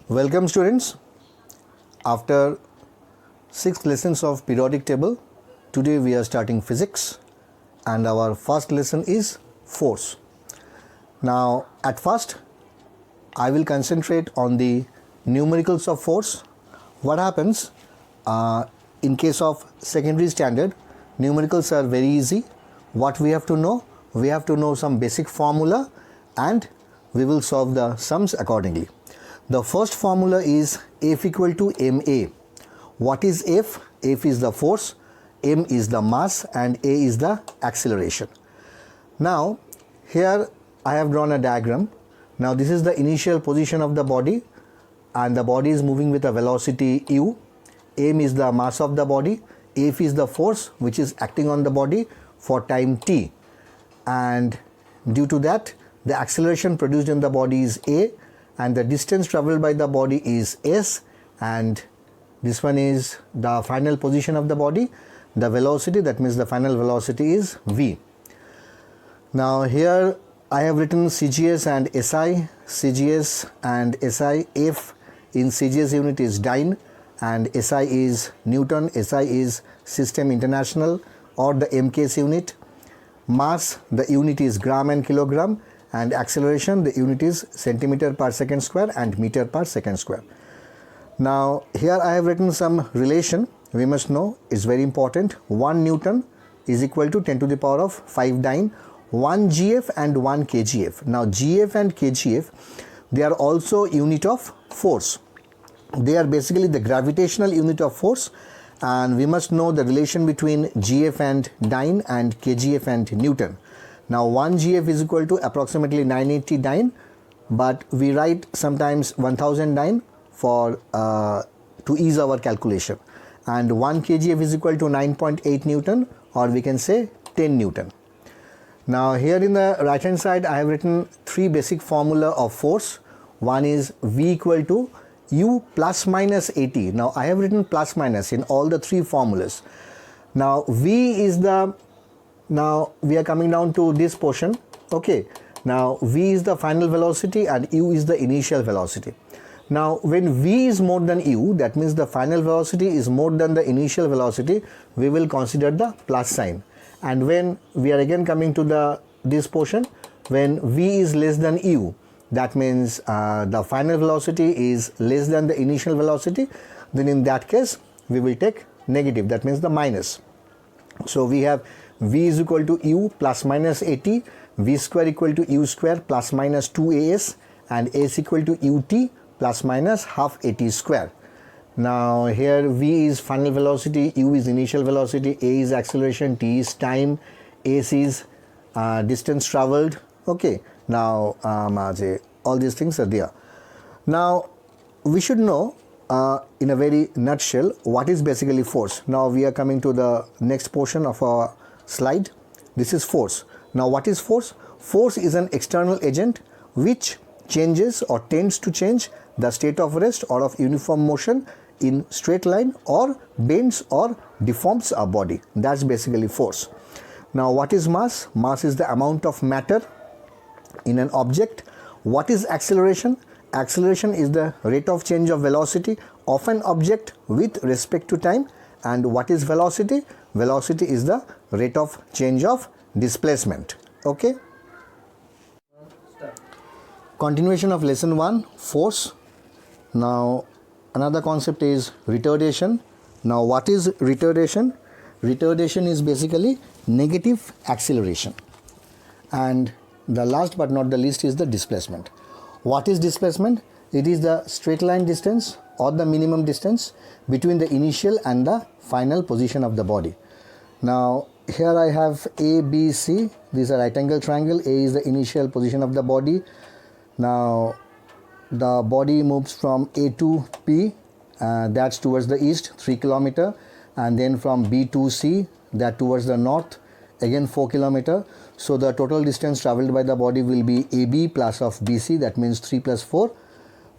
Welcome students. After 6 lessons of periodic table, today we are starting physics and our first lesson is force. Now at first I will concentrate on the numericals of force. What happens in case of secondary standard, numericals are very easy. What we have to know? We have to know some basic formula and we will solve the sums accordingly. The first formula is F equal to ma. What is F? F is the force, m is the mass and a is the acceleration. Now here I have drawn a diagram. Now this is the initial position of the body and the body is moving with a velocity u. M is the mass of the body, F is the force which is acting on the body for time t, and due to that the acceleration produced in the body is a and the distance traveled by the body is s, and this one is the final position of the body. The velocity, that means the final velocity, is v. Now here I have written CGS and SI. CGS and SI, F in CGS unit is dyne and SI is Newton. SI is System International or the MKS unit. Mass, the unit is gram and kilogram, and acceleration, the unit is centimeter per second square and meter per second square. Now here I have written some relation. We must know, it's very important. 1 Newton is equal to 10 to the power of 5 dyne, 1 GF and 1 kgf. Now GF and kgf, they are also unit of force. They are basically the gravitational unit of force, and we must know the relation between GF and dyne and kgf and Newton. Now 1 GF is equal to approximately 980 dyne, but we write sometimes 1000 dyne for to ease our calculation, and 1 kgf is equal to 9.8 Newton, or we can say 10 Newton. Now here in the right hand side I have written 3 basic formula of force. One is V equal to U plus minus 80. Now I have written plus minus in all the 3 formulas. Now V is the, now we are coming down to this portion. Okay, now V is the final velocity and U is the initial velocity. Now when V is more than U, that means the final velocity is more than the initial velocity, we will consider the plus sign. And when we are again coming to this portion, when V is less than U, that means the final velocity is less than the initial velocity, then in that case we will take negative, that means the minus. So we have V is equal to U plus minus 80, V square equal to U square plus minus 2as, and S equal to UT plus minus half AT square. Now here V is final velocity, U is initial velocity, A is acceleration, T is time, S is distance traveled. Okay, now all these things are there. Now we should know in a very nutshell what is basically force. Now we are coming to the next portion of our slide. This is force. Now what is force? Force is an external agent which changes or tends to change the state of rest or of uniform motion in straight line, or bends or deforms a body. That's basically force. Now what is mass? Mass is the amount of matter in an object. What is acceleration? Acceleration is the rate of change of velocity of an object with respect to time. And what is velocity? Velocity is the rate of change of displacement. Okay. Continuation of lesson 1, force. Now another concept is retardation. Now what is retardation? Retardation is basically negative acceleration. And the last but not the least is the displacement. What is displacement? It is the straight line distance or the minimum distance between the initial and the final position of the body. Now here I have A, B, C. These are right angle triangle. A is the initial position of the body. Now the body moves from A to P, that's towards the east, 3 km, and then from B to C, that towards the north, again 4 km. So the total distance traveled by the body will be AB plus of BC, that means 3 plus 4,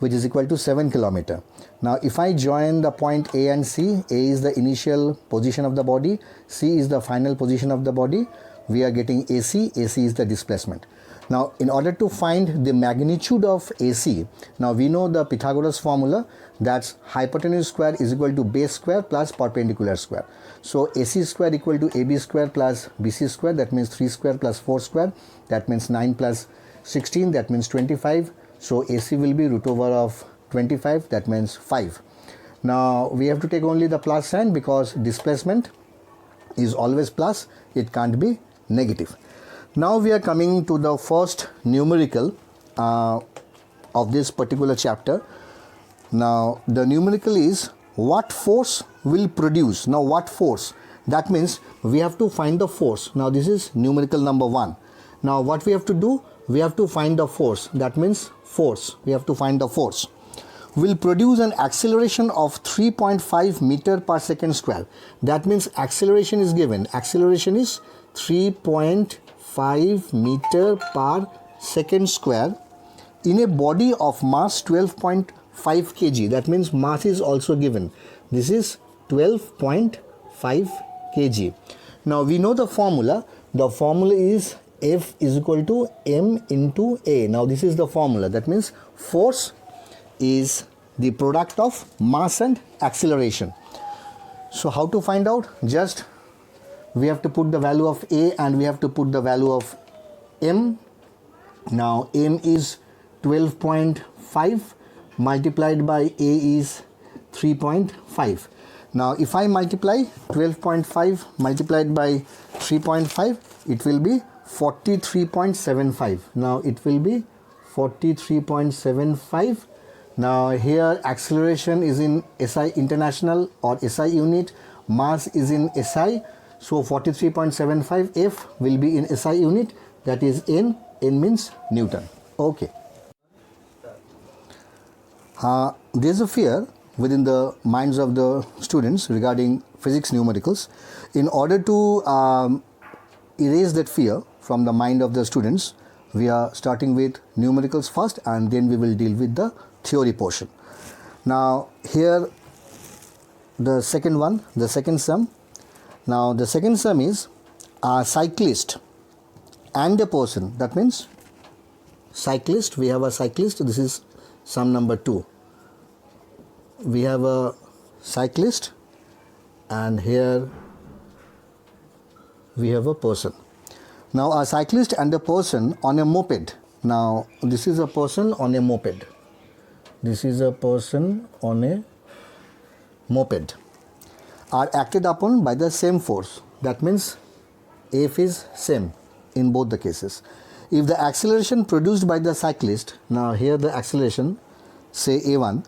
which is equal to 7 km. Now if I join the point A and C, A is the initial position of the body, C is the final position of the body, we are getting AC, AC is the displacement. Now in order to find the magnitude of AC, now we know the Pythagoras formula, that's hypotenuse square is equal to base square plus perpendicular square. So AC square equal to AB square plus BC square, that means 3 square plus 4 square, that means 9 plus 16, that means 25. So AC will be root over of 25, that means 5. Now we have to take only the plus sign because displacement is always plus, it can't be negative. Now we are coming to the first numerical of this particular chapter. Now the numerical is what force will produce. Now what force? That means we have to find the force. Now this is numerical number 1. Now what we have to do? We have to find the force. That means force. We have to find the force. Will produce an acceleration of 3.5 meter per second square. That means acceleration is given. Acceleration is 3.5 meter per second square in a body of mass 12.5 kg. That means mass is also given. This is 12.5 kg. Now we know the formula. The formula is F is equal to M into A. Now this is the formula. That means force is the product of mass and acceleration. So how to find out? Just we have to put the value of A and we have to put the value of M. Now M is 12.5 multiplied by A is 3.5. Now if I multiply 12.5 multiplied by 3.5, it will be 43.75. Now it will be 43.75. Now here acceleration is in SI international or SI unit, mass is in SI, so 43.75 F will be in SI unit, that is N means Newton. Okay. There is a fear within the minds of the students regarding physics numericals. In order to erase that fear from the mind of the students, we are starting with numericals first and then we will deal with the theory portion. Now here the second one, the second sum. Now the second sum is a cyclist and a person. That means cyclist, we have a cyclist, this is sum number 2. We have a cyclist and here we have a person. Now a cyclist and a person on a moped. Now this is a person on a moped. This is a person on a moped are acted upon by the same force. That means F is same in both the cases. If the acceleration produced by the cyclist, now here the acceleration, say A1,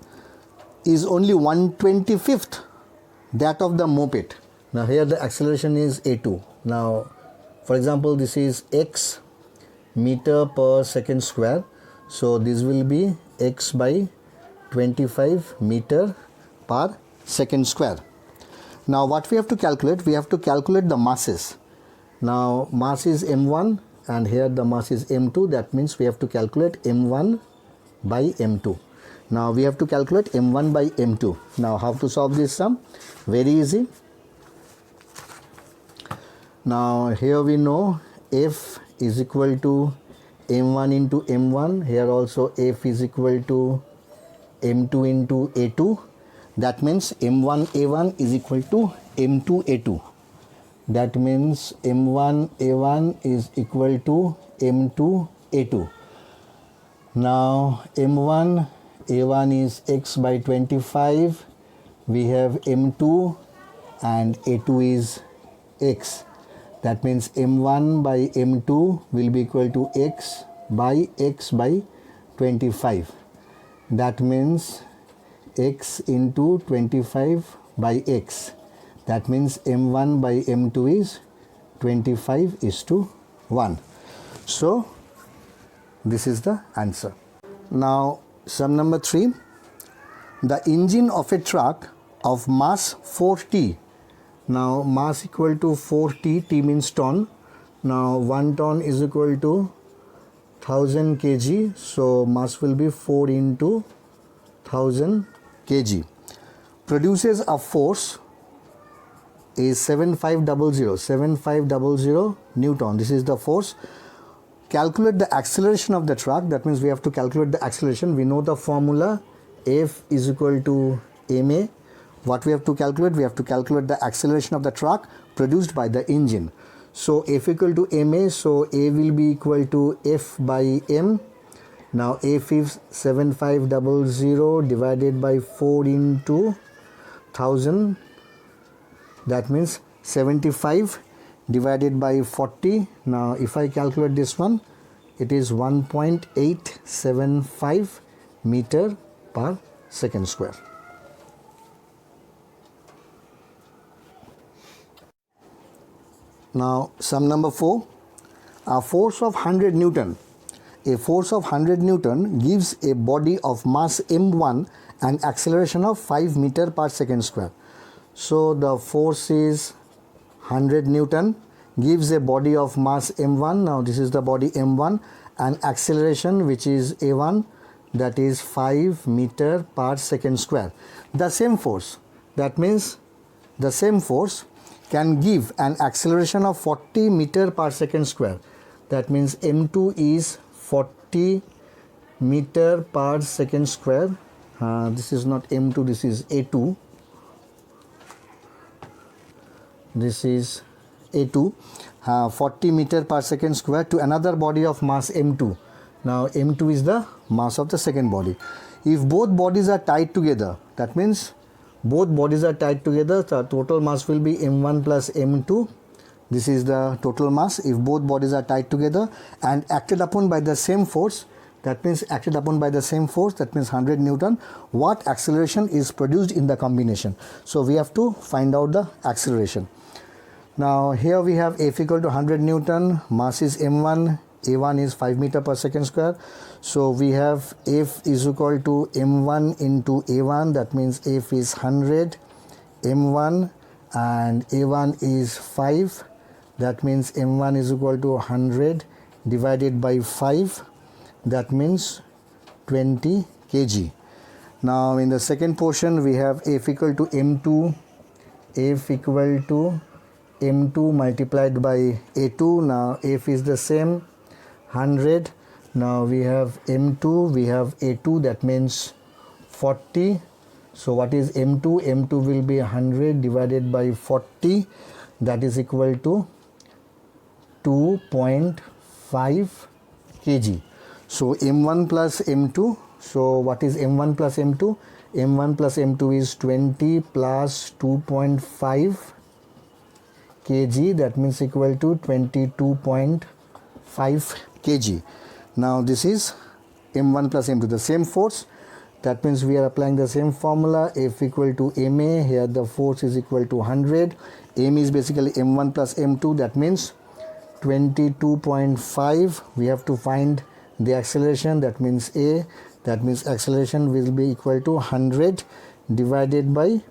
is only 1/25th that of the moped. Now here the acceleration is A2. Now for example, this is x meter per second square. So this will be x by 25 meter per second square. Now what we have to calculate? We have to calculate the masses. Now mass is m1 and here the mass is m2. That means we have to calculate m1 by m2. Now we have to calculate m1 by m2. Now how to solve this sum? Very easy. Now here we know F is equal to m1 into m1. Here also F is equal to m2 into a2. That means m1 a1 is equal to m2 a2. That means m1 a1 is equal to m2 a2. Now m1 a1 is x by 25. We have m2 and a2 is x. That means m1 by m2 will be equal to x by 25. That means x into 25 by x. That means m1 by m2 is 25:1. So this is the answer. Now sum number 3. The engine of a truck of mass 4t. Now mass equal to 4t, t means ton. Now 1 ton is equal to 1000 kg. So mass will be 4 into 1000 kg. Produces a force is 7500 Newton. This is the force calculate the acceleration of the truck. That means we have to calculate the acceleration. We know the formula, F is equal to ma. What we have to calculate? We have to calculate the acceleration of the truck produced by the engine. So F equal to ma, so A will be equal to F by m. Now F is 7500 divided by 4 into 1000. That means 75 divided by 40. Now if I calculate this one, it is 1.875 meter per second square. Now sum number 4, a force of 100 Newton. A force of 100 Newton gives a body of mass m1 and acceleration of 5 meter per second square. So the force is 100 Newton, gives a body of mass m1. Now this is the body m1 and acceleration, which is a1, that is 5 meter per second square. The same force, that means the same force can give an acceleration of 40 meter per second square. That means m2 is 40 meter per second square. This is not m2, this is a2. This is a2, 40 meter per second square to another body of mass m2. Now m2 is the mass of the second body. If both bodies are tied together, that means both bodies are tied together, the total mass will be m1 plus m2. This is the total mass if both bodies are tied together and acted upon by the same force. That means acted upon by the same force, that means 100 Newton. What acceleration is produced in the combination? So we have to find out the acceleration. Now here we have F equal to 100 Newton, mass is m1, a1 is 5 meter per second square. So we have F is equal to m1 into a1, that means F is 100, m1 and a1 is 5, that means m1 is equal to 100 divided by 5, that means 20 kg. Now in the second portion we have F equal to m2, F equal to m2 multiplied by a2. Now F is the same, 100. Now we have m2, we have a2, that means 40. So what is m2? m2 will be 100 divided by 40, that is equal to 2.5 kg. So m1 plus m2, so what is m1 plus m2? m1 plus m2 is 20 plus 2.5 kg, that means equal to 22.5 kg. Now this is m1 plus m2, the same force. That means we are applying the same formula, F equal to ma. Here the force is equal to 100. m is basically m1 plus m2, that means 22.5. We have to find the acceleration, that means a, that means acceleration will be equal to 100 divided by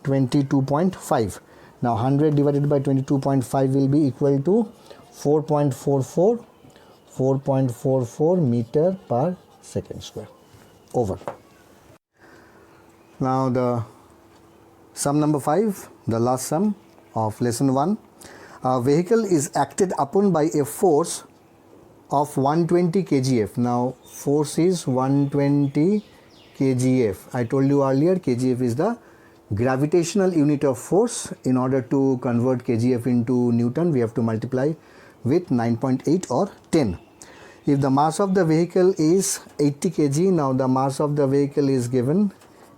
22.5. Now 100 divided by 22.5 will be equal to 4.44 meter per second square. Over. Now the sum number 5, the last sum of lesson 1. A vehicle is acted upon by a force of 120 kgf. Now force is 120 kgf. I told you earlier kgf is the gravitational unit of force. In order to convert kgf into Newton, we have to multiply with 9.8 or 10. If the mass of the vehicle is 80 kg, now the mass of the vehicle is given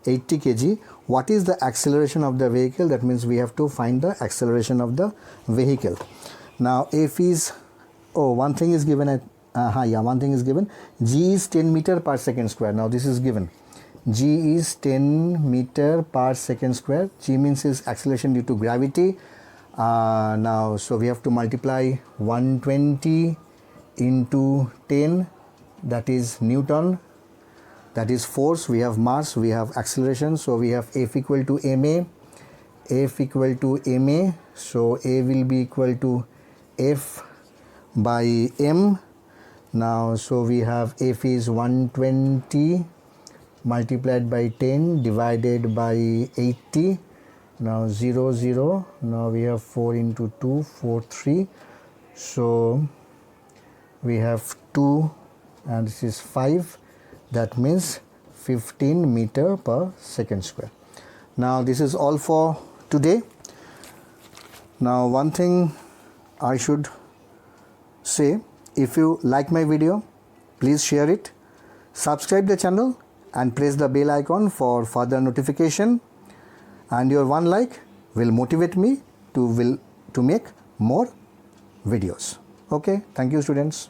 80 kg. What is the acceleration of the vehicle? That means we have to find the acceleration of the vehicle. Now F is, one thing is given at, one thing is given. G is 10 meter per second square. Now this is given. G is 10 meter per second square. G means is acceleration due to gravity. Now so we have to multiply 120 into 10, that is Newton, that is force. We have mass, we have acceleration, so we have F equal to ma, F equal to ma, so A will be equal to F by m. Now so we have F is 120 multiplied by 10 divided by 80. Now 0 0, now we have 4 into 2, 4 3, so we have 2 and this is 5, that means 15 meter per second square. Now this is all for today. Now one thing I should say, if you like my video, please share it, subscribe the channel and press the bell icon for further notification, and your one like will motivate me to make more videos. Okay, thank you students.